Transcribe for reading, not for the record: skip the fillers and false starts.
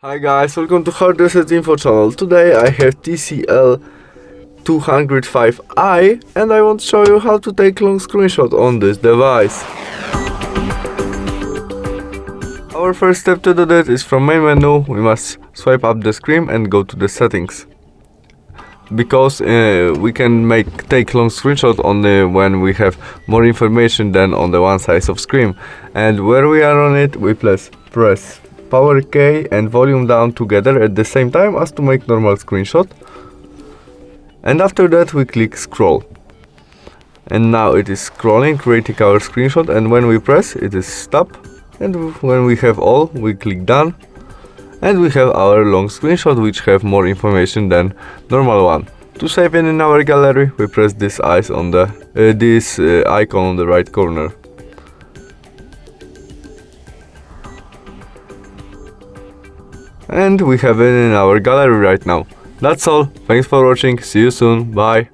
Hi guys, welcome to Hard Reset Info channel. Today I have TCL 305i and I want to show you how to take long screenshot on this device. Our first step to do that is from main menu. We must swipe up the screen and go to the settings. Because we can take long screenshot only when we have more information than on the one size of screen. And where we are on it, we press power key and volume down together at the same time as to make normal screenshot. And after that we click scroll. And now it is scrolling, creating our screenshot, and when we press it is stop. And when we have all, we click done. And we have our long screenshot which have more information than normal one. To save it in our gallery, we press this icon on the right corner. And we have it in our gallery right now. That's all. Thanks for watching. See you soon. Bye.